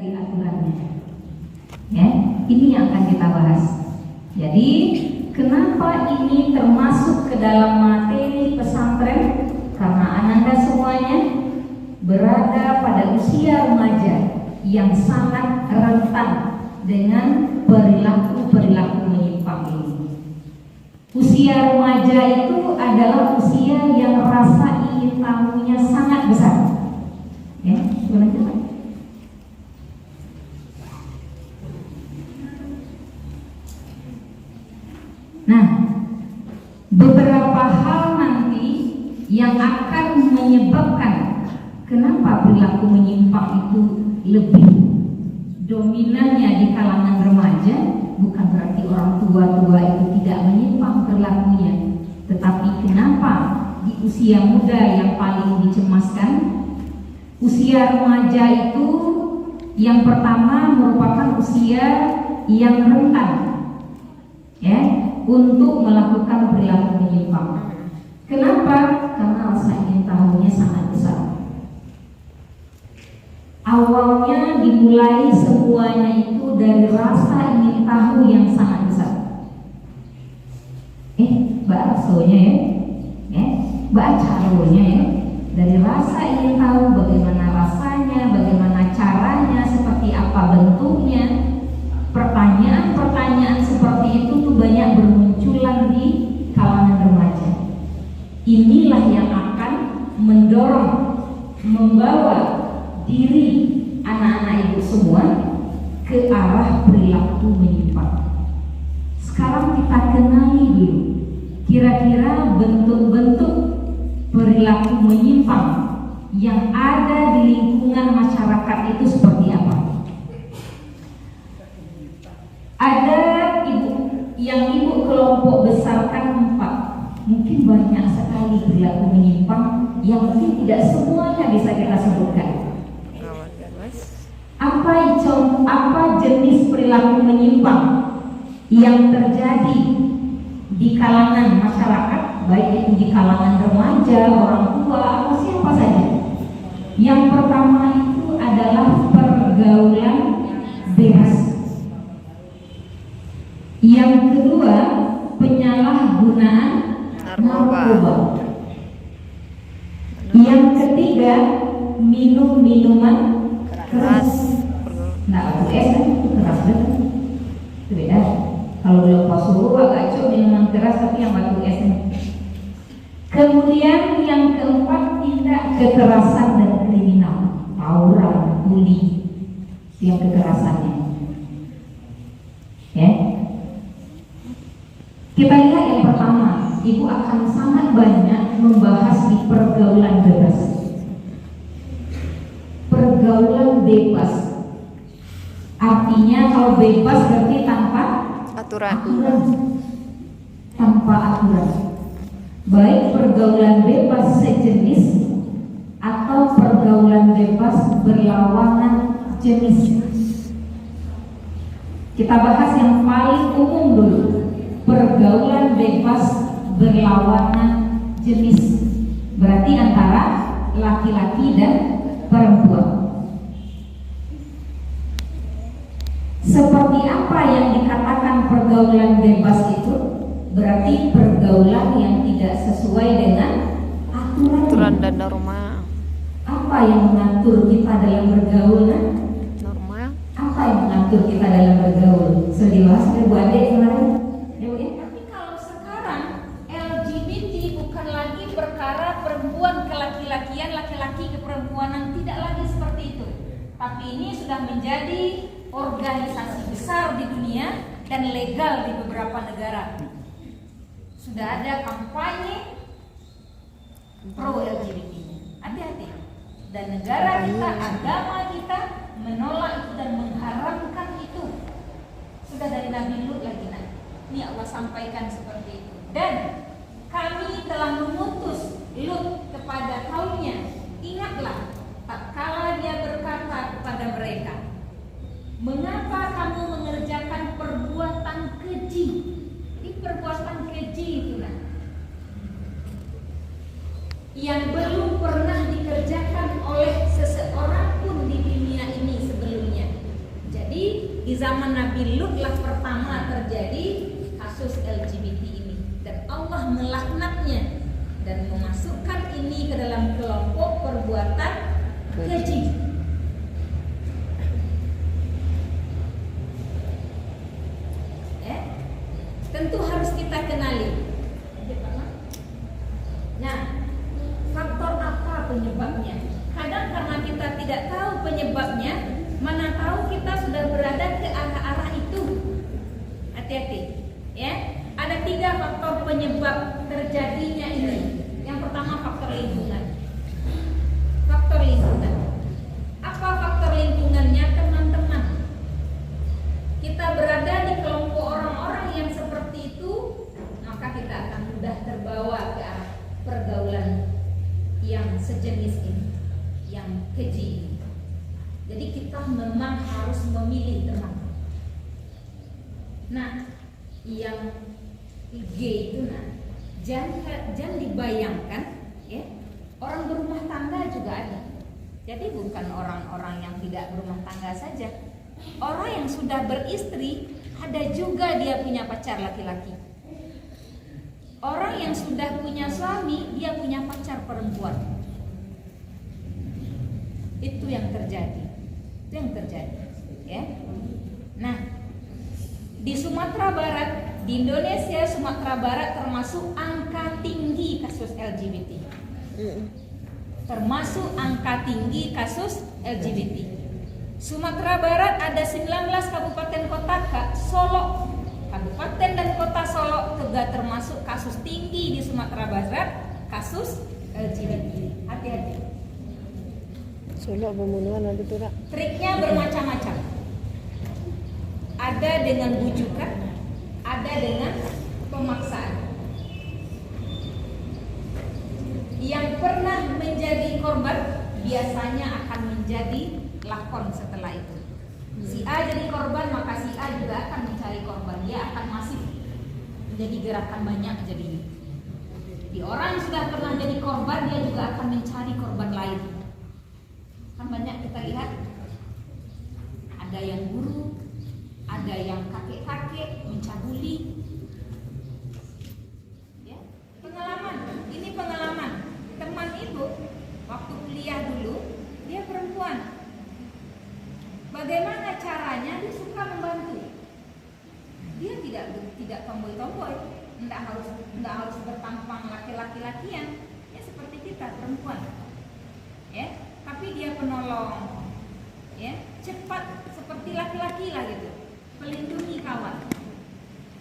dari aturannya. Ya, ini yang akan kita bahas. Jadi, kenapa ini termasuk ke dalam materi pesantren? Karena ananda semuanya berada pada usia remaja yang sangat rentan dengan perilaku-perilaku menyimpang ini. Usia remaja itu adalah usia yang rasa ingin tahunya sangat besar. Ya, gimana? Nah, beberapa hal nanti yang akan menyebabkan kenapa perilaku menyimpang itu lebih dominannya di kalangan remaja. Bukan berarti orang tua-tua itu tidak menyimpang perilakunya, tetapi kenapa di usia muda yang paling dicemaskan? Usia remaja itu yang pertama merupakan usia yang rentan, ya, untuk melakukan perilaku menyimpang. Kenapa? Karena rasa ingin tahunya sangat besar. Awalnya dimulai semuanya itu dari rasa ingin tahu yang sangat besar. Baksonya ya, bacaronya ya. Dari rasa ingin tahu bagaimana rasanya, bagaimana caranya, seperti apa bentuknya. Pertanyaan-pertanyaan seperti itu tuh banyak bermunculan di kalangan remaja. Inilah yang akan mendorong, membawa diri anak-anak ibu semua ke arah perilaku menyimpang. Sekarang kita kenali dulu kira-kira bentuk-bentuk perilaku menyimpang yang ada di lingkungan masyarakat itu seperti apa. Ada ibu kelompok besarkan 4. Mungkin banyak sekali perilaku menyimpang yang mungkin tidak semuanya bisa kita sebutkan. Apa jenis perilaku menyimpang yang terjadi di kalangan masyarakat, baik itu di kalangan remaja, orang tua, atau siapa saja? Yang pertama itu adalah pergaulan bebas. Yang kedua, penyalahgunaan narkoba. Yang ketiga, minum-minuman keras. Nah, batu es kan keras betul. Itu beda. Kalau belum Pasuruh agak cok minuman keras, tapi yang batu es. Kemudian yang keempat, tindak kekerasan dan kriminal, tawuran, bully, yang kekerasannya. Ya. Kita lihat yang pertama, ibu akan sangat banyak membahas di pergaulan bebas. Pergaulan bebas artinya kalau bebas berarti tanpa aturan. Tanpa aturan. Baik pergaulan bebas sejenis atau pergaulan bebas berlawanan jenis. Kita bahas yang paling umum dulu. Pergaulan bebas berlawanan jenis, berarti antara laki-laki dan perempuan. Seperti apa yang dikatakan pergaulan bebas itu? Berarti pergaulan yang tidak sesuai dengan aturan dan norma. Apa yang mengatur kita dalam bergaul? Norma. Apa yang mengatur kita dalam bergaul? Sedewasa Bu Ade kemarin. Tapi kalau sekarang LGBT bukan lagi perkara perempuan ke laki-lakian, laki-laki ke perempuanan, tidak lagi seperti itu. Tapi ini sudah menjadi organisasi besar di dunia dan legal di beberapa negara. Sudah ada kampanye pro LGBT-nya. Hati-hati. Dan negara kita, agama kita menolak itu dan mengharamkan itu. Sudah dari Nabi Lut lagi nah. Ini Allah sampaikan seperti itu. Dan kami telah mengutus Lut kepada kaumnya. Ingatlah, tatkala dia berkata kepada mereka, mengapa kamu mengerjakan perbuatan keji? Ini perbuatan keji itulah yang belum pernah dikerjakan oleh seseorang pun di dunia ini sebelumnya. Di zaman Nabi Lut lah pertama terjadi kasus LGBT ini, dan Allah melaknatnya dan memasukkan ini ke dalam kelompok perbuatan keji. Ya, tentu harus kita kenali. Nah, faktor apa penyebabnya? Kadang karena kita tidak tahu penyebabnya, mana tahu kita sudah berada ke arah-arah itu. Hati-hati, ya. Ada 3 faktor penyebab terjadinya ini. Yang pertama faktor lingkungan. Faktor lingkungan. Apa faktor lingkungannya, teman-teman? Kita berada di kelompok orang-orang yang seperti itu, maka kita akan mudah terbawa ke arah pergaulan yang sejenis ini, yang keji ini. Jadi kita memang harus memilih teman. Nah, yang gay itu jangan dibayangkan, ya, orang berumah tangga juga ada. Jadi bukan orang-orang yang tidak berumah tangga saja. Orang yang sudah beristri ada juga dia punya pacar laki-laki. Orang yang sudah punya suami dia punya pacar perempuan. Itu yang terjadi. Ya. Nah, di Sumatera Barat, di Indonesia, Sumatera Barat termasuk angka tinggi kasus LGBT. Termasuk angka tinggi kasus LGBT. Sumatera Barat ada 19 kabupaten kota, Solo, kabupaten dan kota Solo juga termasuk kasus tinggi di Sumatera Barat, kasus LGBT. Hati-hati. Solo pembunuhan ada tuh, Kak. Triknya bermacam-macam. Ada dengan bujukan, ada dengan pemaksaan. Yang pernah menjadi korban biasanya akan menjadi lakon setelah itu. Si A jadi korban, maka si A juga akan mencari korban. Dia akan masif menjadi gerakan banyak jadinya. Di orang yang sudah pernah jadi korban, dia juga akan mencari korban lain. Kan banyak kita lihat, ada yang guru, ada yang kakek-kakek mencabuli. Ya, pengalaman. Ini pengalaman. Teman itu waktu kuliah dulu, dia perempuan. Bagaimana caranya? Dia suka membantu. Dia tidak tomboy-tomboy, tidak harus bertampang laki-lakian. Ya seperti kita perempuan. Ya, tapi dia penolong. Ya, cepat seperti laki-laki lah gitu. Melindungi kawan.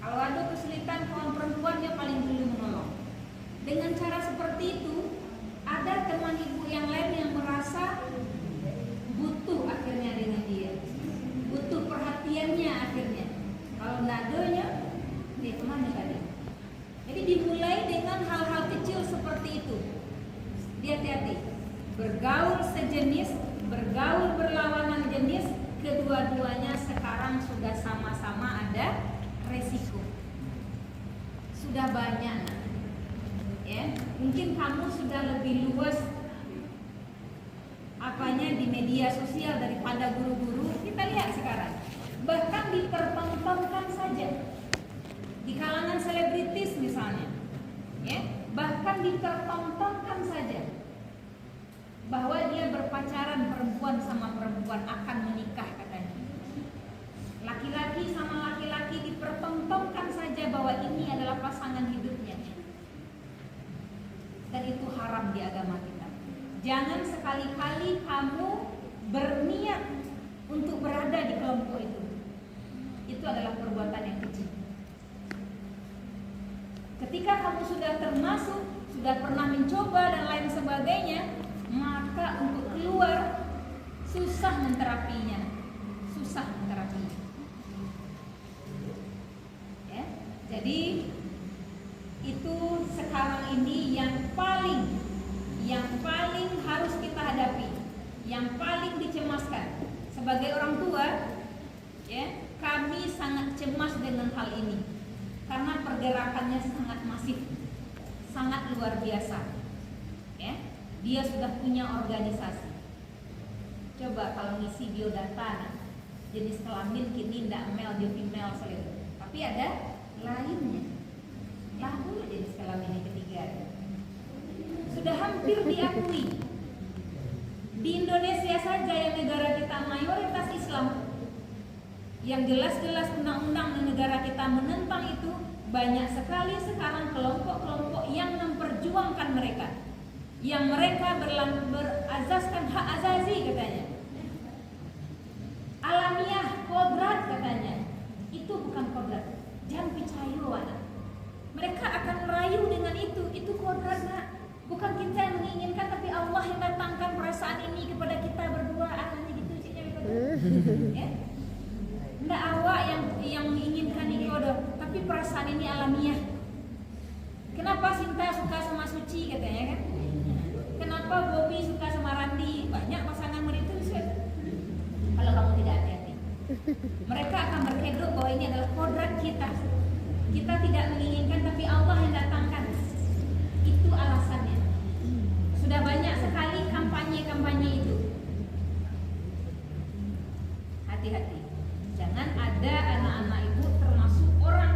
Kalau ada kesulitan kawan perempuan, dia paling dulu menolong. Dengan cara seperti itu, ada teman ibu yang lain yang merasa butuh akhirnya dengan dia, butuh perhatiannya akhirnya. Kalau tidak adanya, dia kemana tadi? Jadi dimulai dengan hal-hal kecil seperti itu. Dia hati-hati. Bergaul sejenis, bergaul berlawanan jenis, kedua-duanya sekarang sudah sama-sama ada resiko. Sudah banyak. Ya, mungkin kamu sudah lebih luas apanya di media sosial daripada guru-guru. Kita lihat sekarang, bahkan dipertontonkan saja di kalangan selebritis misalnya, ya, bahkan dipertontonkan saja bahwa dia berpacaran perempuan sama perempuan akan menikah katanya. Laki-laki sama laki-laki dipertontonkan saja bahwa ini adalah pasangan hidupnya. Dan itu haram di agama kita. Jangan sekali-kali kamu berniat untuk berada di kelompok itu. Itu adalah perbuatan yang keji. Ketika kamu sudah termasuk, sudah pernah mencoba dan lain sebagainya, maka untuk keluar susah menterapinya. Ya, jadi itu sekarang ini yang paling harus kita hadapi, yang paling dicemaskan. Sebagai orang tua, ya, kami sangat cemas dengan hal ini karena pergerakannya sangat masif, sangat luar biasa. Ya, dia sudah punya organisasi. Coba kalau ngisi biodata, jenis kelamin kini tidak male dia female selalu. Tapi ada lainnya. Lalu jenis kelamin yang ketiga sudah hampir diakui. Di Indonesia saja yang negara kita mayoritas Islam, yang jelas-jelas undang-undang di negara kita menentang itu, banyak sekali sekarang kelompok-kelompok yang memperjuangkan mereka, yang mereka berazaskan hak azazi katanya, alamiah, kodrat katanya. Itu bukan kodrat, jangan percaya anak. Mereka akan merayu dengan itu kodrat nak. Bukan kita yang menginginkan, tapi Allah yang datangkan perasaan ini kepada kita berdua. Anaknya gitu ciknya ya. Nggak awak yang menginginkan ini tapi perasaan ini alamiah. Kenapa Sinta suka sama Suci katanya kan? Kenapa Bobby suka sama Randi? Banyak pasangan itu kalau kamu tidak hati-hati. Mereka akan berkedok bahwa ini adalah kodrat kita. Kita tidak menginginkan, tapi Allah yang datangkan. Itu alasannya. Sudah banyak sekali kampanye-kampanye itu. Hati-hati. Jangan ada anak-anak ibu termasuk orang.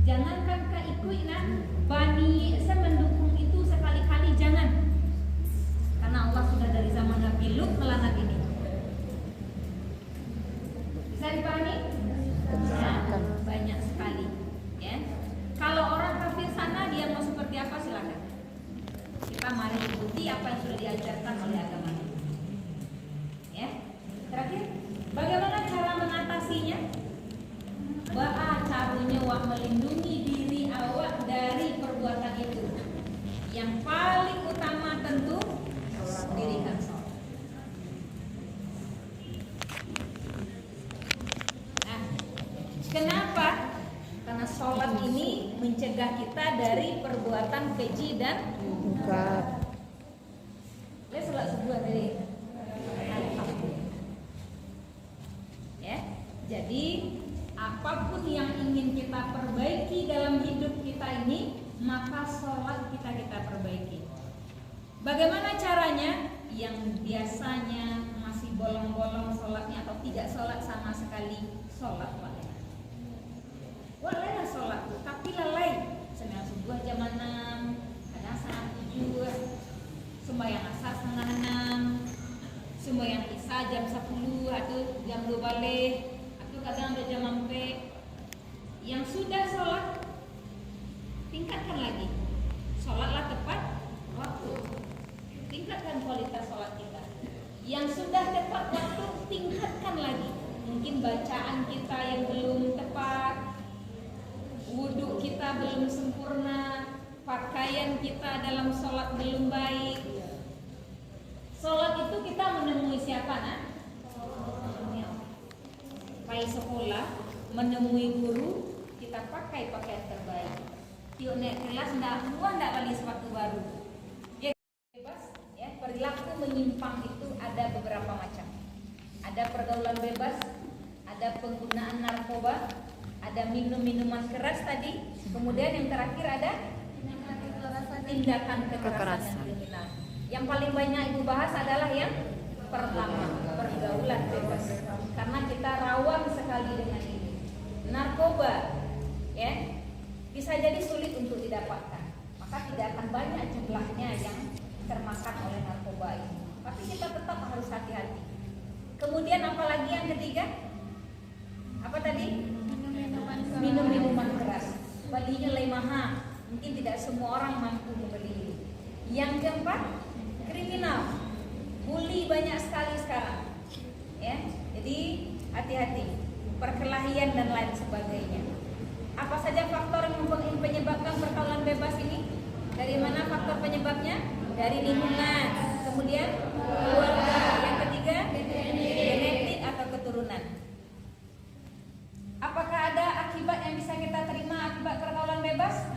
Jangankan Kak ikut nak bani saya mendukung itu sekali-kali, jangan. Karena Allah sudah dari zaman Nabi Lut melanat ini. Bisa dipahami? Ya, banyak sekali. Ya. Kalau orang kafir sana dia mau seperti apa silakan. Kita mari ikuti apa yang sudah diajarkan oleh agama. Ya. Terakhir, bagaimana cara mengatasinya? Ba'a caranya wak melindungi diri awak dari perbuatan itu. Yang paling utama tentu dirikan sholat. Nah, kenapa? Karena sholat ini mencegah kita dari perbuatan keji dan Bukan. Lihat sholat subuh tadi. Ya, jadi apapun yang ingin kita perbaiki dalam hidup kita ini, maka sholat kita perbaiki. Bagaimana caranya? Yang biasanya masih bolong-bolong sholatnya atau tidak sholat sama sekali, sholat bolehlah sholat, tapi lalai. Sembahyang subuh jam 6, kadang setengah 7, sembahyang asar setengah 6, sembahyang isya jam 10 atau jam 2 balik, atau kadang ada jam 4. Yang sudah sholat, tingkatkan lagi. Sholatlah tepat waktu. Tingkatkan kualitas sholat kita. Yang sudah tepat waktu, tingkatkan lagi. Mungkin bacaan kita yang belum tepat, wudhu kita belum sempurna, pakaian kita dalam sholat belum baik. Sholat itu kita menemui siapa nak? Pai sekolah, menemui guru, kita pakai pakaian terbaik. Yuk naik kelas, ndak beli sepatu baru. Ya, bebas. Ya, perilaku menyimpang itu ada beberapa macam. Ada pergaulan bebas, ada penggunaan narkoba, ada minum-minuman keras tadi, kemudian yang terakhir ada tindakan kekerasan yang kriminal. Yang paling banyak ibu bahas adalah yang pertama, pergaulan bebas, karena kita rawan sekali dengan ini. Narkoba, ya, bisa jadi sulit untuk didapatkan, maka tidak akan banyak jumlahnya yang termakan oleh narkoba ini. Tapi kita tetap harus hati-hati. Kemudian apalagi yang ketiga? Apa tadi? Minum minuman keras. Belinya lebih mahal. Mungkin tidak semua orang mampu membeli. Yang keempat, kriminal. Bully banyak sekali sekarang. Ya, jadi hati-hati. Perkelahian dan lain sebagainya. Apa saja faktor yang menyebabkan pergaulan bebas ini? Dari mana faktor penyebabnya? Dari lingkungan. Kemudian keluarga. Yang ketiga, genetik atau keturunan. Apakah ada akibat yang bisa kita terima akibat pergaulan bebas?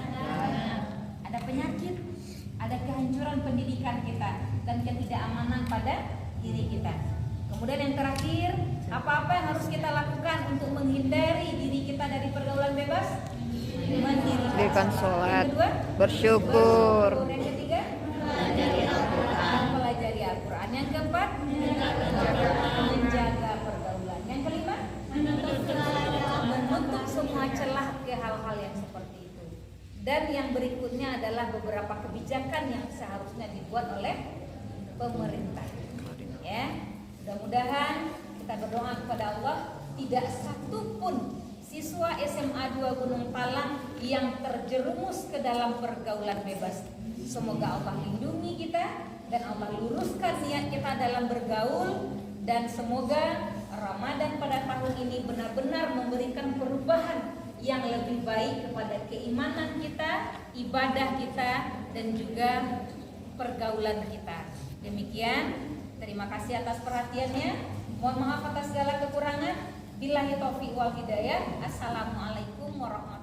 Ada penyakit, ada kehancuran pendidikan kita, dan ketidakamanan pada diri kita. Kemudian yang terakhir, apa-apa yang harus kita lakukan untuk menghindari diri kita dari pergaulan bebas? Mendirikan sholat, Yang kedua, bersyukur. Yang ketiga, mempelajari Al-Quran. Yang keempat, menjaga pergaulan. Yang kelima, Dan yang berikutnya adalah beberapa kebijakan yang seharusnya dibuat oleh pemerintah. Ya, mudah-mudahan kita berdoa kepada Allah tidak satu pun siswa SMA 2 Gunung Palang yang terjerumus ke dalam pergaulan bebas. Semoga Allah lindungi kita dan Allah luruskan niat kita dalam bergaul, dan semoga Ramadan pada tahun ini benar-benar memberikan perubahan yang lebih baik kepada keimanan kita, ibadah kita, dan juga pergaulan kita. Demikian, terima kasih atas perhatiannya. Mohon maaf atas segala kekurangan. Billahi taufiq wal hidayah. Assalamualaikum warahmatullahi wabarakatuh.